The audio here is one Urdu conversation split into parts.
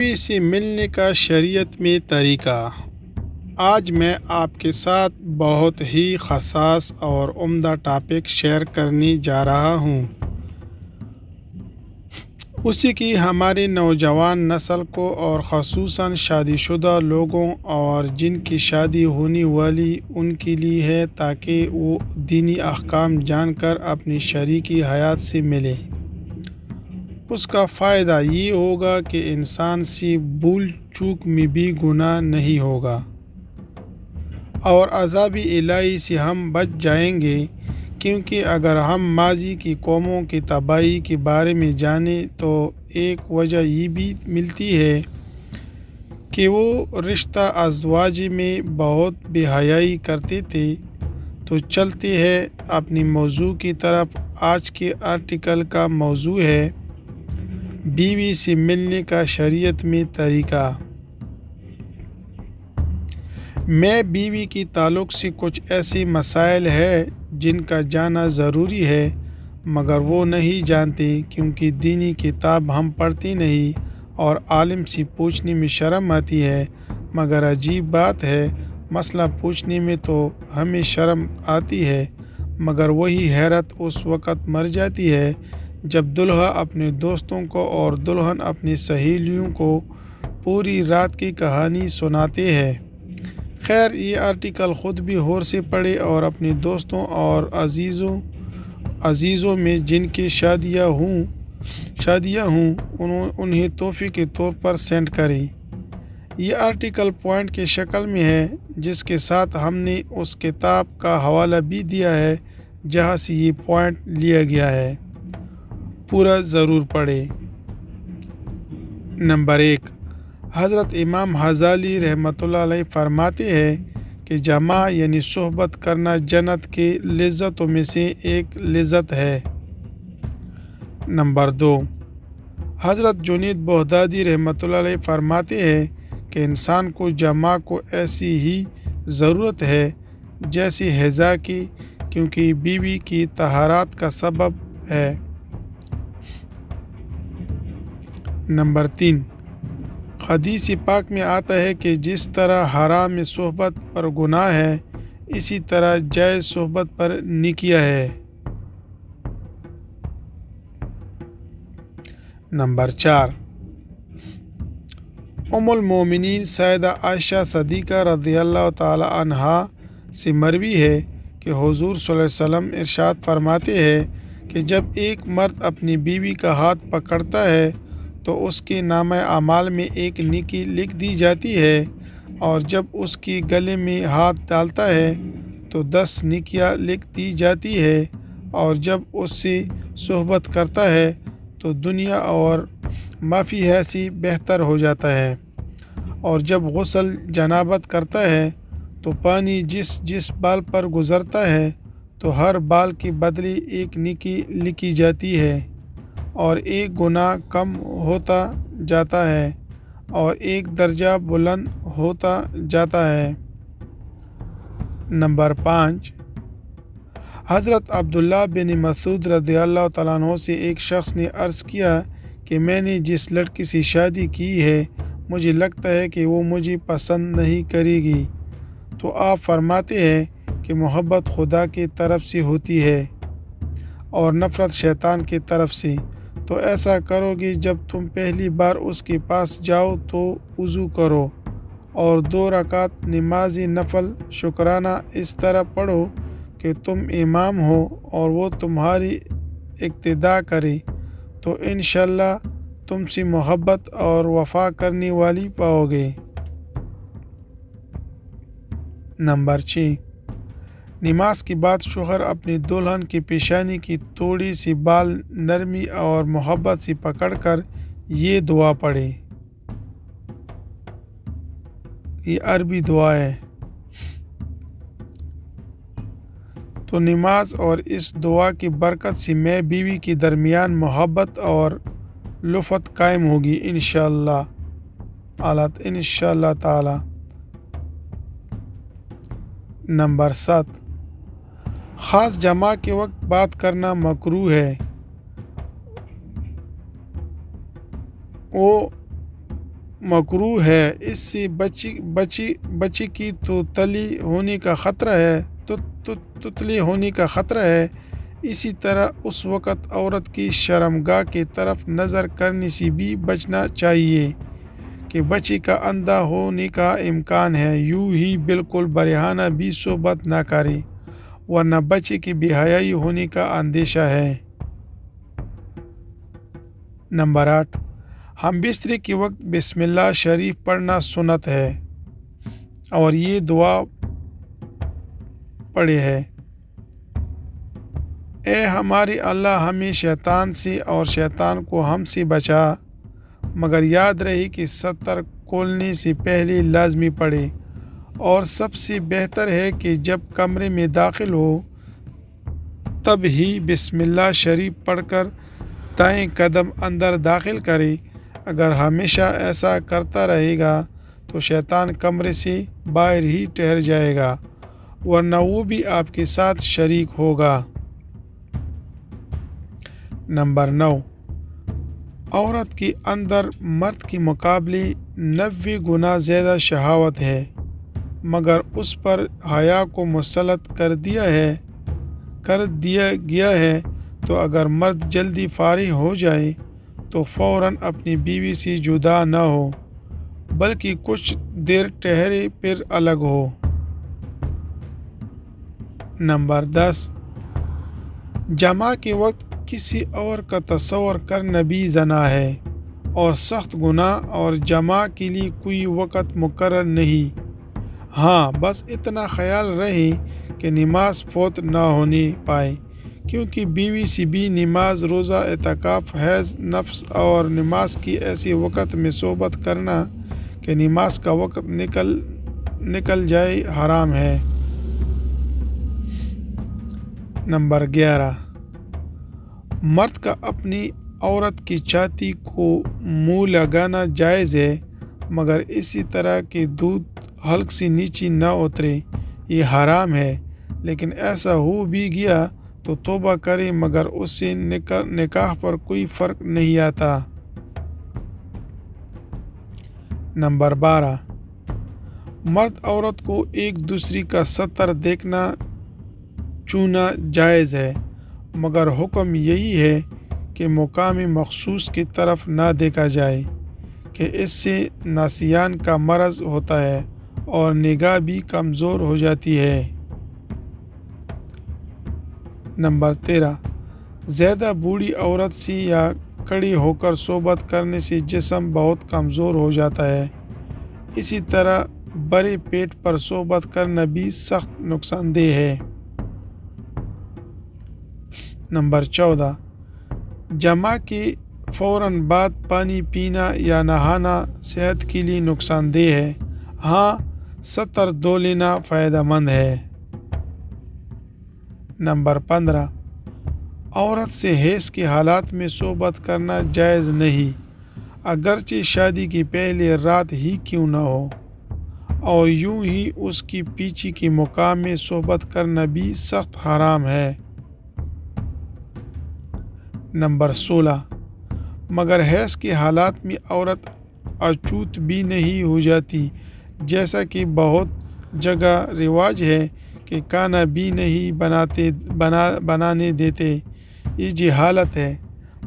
بیوی سے ملنے کا شریعت میں طریقہ۔ آج میں آپ کے ساتھ بہت ہی حساس اور عمدہ ٹاپک شیئر کرنے جا رہا ہوں، اسی کی ہماری نوجوان نسل کو اور خصوصاً شادی شدہ لوگوں اور جن کی شادی ہونے والی ان کے لیے ہے، تاکہ وہ دینی احکام جان کر اپنی شریکی حیات سے ملیں۔ اس کا فائدہ یہ ہوگا کہ انسان سے بھول چوک میں بھی گناہ نہیں ہوگا اور عذاب الہی سے ہم بچ جائیں گے، کیونکہ اگر ہم ماضی کی قوموں کی تباہی کے بارے میں جانیں تو ایک وجہ یہ بھی ملتی ہے کہ وہ رشتہ ازواج میں بہت بے حیائی کرتے تھے۔ تو چلتے ہیں اپنی موضوع کی طرف۔ آج کے آرٹیکل کا موضوع ہے بیوی سے ملنے کا شریعت میں طریقہ۔ میں بیوی کے تعلق سے کچھ ایسے مسائل ہیں جن کا جاننا ضروری ہے، مگر وہ نہیں جانتے کیونکہ دینی کتاب ہم پڑھتے نہیں اور عالم سے پوچھنے میں شرم آتی ہے۔ مگر عجیب بات ہے، مسئلہ پوچھنے میں تو ہمیں شرم آتی ہے، مگر وہی حیرت اس وقت مر جاتی ہے جب دلہا اپنے دوستوں کو اور دلہن اپنی سہیلیوں کو پوری رات کی کہانی سناتے ہیں۔ خیر، یہ آرٹیکل خود بھی غور سے پڑھیں اور اپنے دوستوں اور عزیزوں میں جن کی شادیاں ہوں انہیں تحفے کے طور پر سینڈ کریں۔ یہ آرٹیکل پوائنٹ کی شکل میں ہے، جس کے ساتھ ہم نے اس کتاب کا حوالہ بھی دیا ہے جہاں سے یہ پوائنٹ لیا گیا ہے۔ پورا ضرور پڑھیں۔ نمبر 1، حضرت امام غزالی رحمۃ اللہ علیہ فرماتے ہیں کہ جماع یعنی صحبت کرنا جنت کی لذتوں میں سے ایک لذت ہے۔ نمبر 2، حضرت جنید بغدادی رحمۃ اللہ علیہ فرماتے ہیں کہ انسان کو جماع کو ایسی ہی ضرورت ہے جیسی حذاء کی، کیونکہ بیوی کی طہارت کا سبب ہے۔ نمبر 3، حدیث پاک میں آتا ہے کہ جس طرح حرام صحبت پر گناہ ہے، اسی طرح جائز صحبت پر نیکیاں ہے۔ نمبر 4، ام المومنین سیدہ عائشہ صدیقہ رضی اللہ تعالی عنہا سے مروی ہے کہ حضور صلی اللہ علیہ وسلم ارشاد فرماتے ہیں کہ جب ایک مرد اپنی بیوی کا ہاتھ پکڑتا ہے تو اس کے نامہ اعمال میں ایک نیکی لکھ دی جاتی ہے، اور جب اس کے گلے میں ہاتھ ڈالتا ہے تو 10 نیکیاں لکھ دی جاتی ہے، اور جب اس سے صحبت کرتا ہے تو دنیا اور ما فیہا سے بہتر ہو جاتا ہے، اور جب غسل جنابت کرتا ہے تو پانی جس بال پر گزرتا ہے تو ہر بال کے بدلے ایک نیکی لکھی جاتی ہے، اور ایک گناہ کم ہوتا جاتا ہے اور ایک درجہ بلند ہوتا جاتا ہے۔ نمبر 5، حضرت عبداللہ بن مسعود رضی اللہ تعالیٰ عنہ سے ایک شخص نے عرض کیا کہ میں نے جس لڑکی سے شادی کی ہے مجھے لگتا ہے کہ وہ مجھے پسند نہیں کرے گی، تو آپ فرماتے ہیں کہ محبت خدا کی طرف سے ہوتی ہے اور نفرت شیطان کی طرف سے۔ تو ایسا کرو کہ جب تم پہلی بار اس کے پاس جاؤ تو وضو کرو اور 2 رکعت نماز نفل شکرانہ اس طرح پڑھو کہ تم امام ہو اور وہ تمہاری اقتداء کرے، تو انشاءاللہ تم سے محبت اور وفا کرنے والی پاؤ گے۔ نمبر 6، نماز کے بعد شوہر اپنی دلہن کی پیشانی کی تھوڑی سی بال نرمی اور محبت سے پکڑ کر یہ دعا پڑھے۔ یہ عربی دعا ہے۔ تو نماز اور اس دعا کی برکت سے میں بیوی کے درمیان محبت اور الفت قائم ہوگی انشاءاللہ تعالی۔ نمبر 7، خاص جماع کے وقت بات کرنا مکروہ ہے۔ وہ مکروہ ہے، اس سے بچی کی تو تلی ہونے کا خطرہ ہے تتلی ہونے کا خطرہ ہے۔ اسی طرح اس وقت عورت کی شرمگاہ کی طرف نظر کرنے سے بھی بچنا چاہیے کہ بچے کا اندھا ہونے کا امکان ہے۔ یوں ہی بالکل برہنہ بھی صحبت نہ کرے ورنہ بچے کی بے حیائی ہونے کا اندیشہ ہے۔ نمبر 8، ہم بستر کے وقت بسم اللہ شریف پڑھنا سنت ہے اور یہ دعا پڑھے ہے: اے ہمارے اللہ، ہمیں شیطان سے اور شیطان کو ہم سے بچا، مگر یاد رہے کہ ستر کھولنے سے پہلے لازمی پڑھے، اور سب سے بہتر ہے کہ جب کمرے میں داخل ہو تب ہی بسم اللہ شریف پڑھ کر دائیں قدم اندر داخل کرے۔ اگر ہمیشہ ایسا کرتا رہے گا تو شیطان کمرے سے باہر ہی ٹھہر جائے گا، ورنہ وہ بھی آپ کے ساتھ شریک ہوگا۔ نمبر 9، عورت کے اندر مرد کے مقابلے 90 گنا زیادہ شہوت ہے، مگر اس پر حیا کو مسلط کر دیا گیا ہے، تو اگر مرد جلدی فارغ ہو جائے تو فوراً اپنی بیوی سے جدا نہ ہو بلکہ کچھ دیر ٹھہرے پھر الگ ہو۔ نمبر 10، جماع کے وقت کسی اور کا تصور کرنا بھی زنا ہے اور سخت گناہ، اور جماع کے لیے کوئی وقت مقرر نہیں۔ ہاں، بس اتنا خیال رہے کہ نماز فوت نہ ہونے پائے، کیونکہ بیوی سے بھی نماز، روزہ، اعتکاف، حیض نفس اور نماز کی ایسے وقت میں صحبت کرنا کہ نماز کا وقت نکل جائے حرام ہے۔ نمبر 11، مرد کا اپنی عورت کی چھاتی کو منہ لگانا جائز ہے، مگر اسی طرح کہ دودھ حلق سے نیچے نہ اترے، یہ حرام ہے۔ لیکن ایسا ہو بھی گیا تو توبہ کرے، مگر اس سے نکاح پر کوئی فرق نہیں آتا۔ نمبر 12، مرد عورت کو ایک دوسرے کا سطر دیکھنا چھونا جائز ہے، مگر حکم یہی ہے کہ مقام مخصوص کی طرف نہ دیکھا جائے کہ اس سے نسیان کا مرض ہوتا ہے اور نگاہ بھی کمزور ہو جاتی ہے۔ نمبر 13، زیادہ بوڑھی عورت سے یا کھڑی ہو کر صحبت کرنے سے جسم بہت کمزور ہو جاتا ہے۔ اسی طرح بڑے پیٹ پر صحبت کرنا بھی سخت نقصان دہ ہے۔ نمبر 14، جماع کے فوراً بعد پانی پینا یا نہانا صحت کے لیے نقصان دہ ہے۔ ہاں، سطر دھو لینا فائدہ مند ہے۔ نمبر 15، عورت سے حیض کے حالات میں صحبت کرنا جائز نہیں، اگرچہ شادی کی پہلی رات ہی کیوں نہ ہو، اور یوں ہی اس کی پیچھے کے مقام میں صحبت کرنا بھی سخت حرام ہے۔ نمبر 16، مگر حیض کے حالات میں عورت اچھوت بھی نہیں ہو جاتی، جیسا کہ بہت جگہ رواج ہے کہ کھانا بھی نہیں بنانے دیتے۔ یہ جہالت ہے،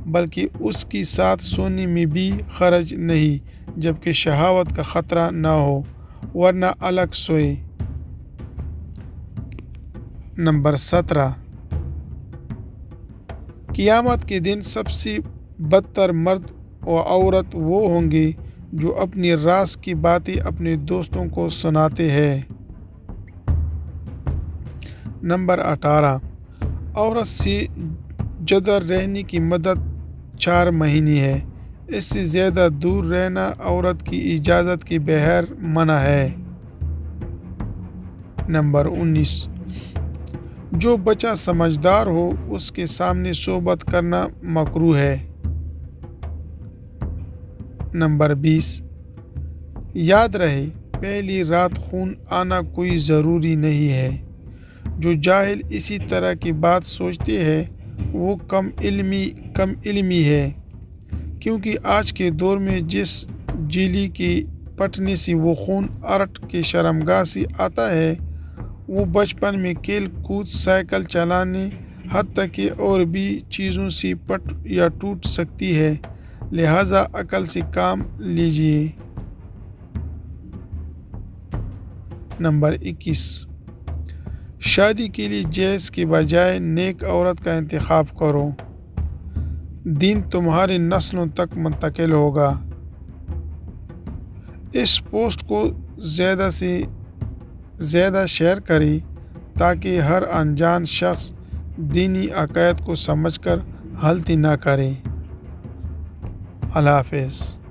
بلکہ اس کے ساتھ سونے میں بھی حرج نہیں جبکہ شہوت کا خطرہ نہ ہو، ورنہ الگ سوئے۔ نمبر 17، قیامت کے دن سب سے بدتر مرد و عورت وہ ہوں گے جو اپنی راز کی باتیں اپنے دوستوں کو سناتے ہیں۔ نمبر 18، عورت سے جدا رہنے کی مدت 4 مہینے ہے، اس سے زیادہ دور رہنا عورت کی اجازت کے بغیر منع ہے۔ نمبر 19، جو بچہ سمجھدار ہو اس کے سامنے صحبت کرنا مکروہ ہے۔ نمبر 20، یاد رہے پہلی رات خون آنا کوئی ضروری نہیں ہے۔ جو جاہل اسی طرح کی بات سوچتے ہیں وہ کم علمی ہے، کیونکہ آج کے دور میں جیلی کی پٹنے سے وہ خون ارٹ کی شرمگاہ سے آتا ہے۔ وہ بچپن میں کھیل کود، سائیکل چلانے، حتیٰ کہ اور بھی چیزوں سے پٹ یا ٹوٹ سکتی ہے، لہٰذا عقل سے کام لیجیے۔ نمبر 21، شادی کے لیے جہیز کے بجائے نیک عورت کا انتخاب کرو، دین تمہاری نسلوں تک منتقل ہوگا۔ اس پوسٹ کو زیادہ سے زیادہ شیئر کریں تاکہ ہر انجان شخص دینی عقائد کو سمجھ کر غلطی نہ کرے۔ اللہ حافظ۔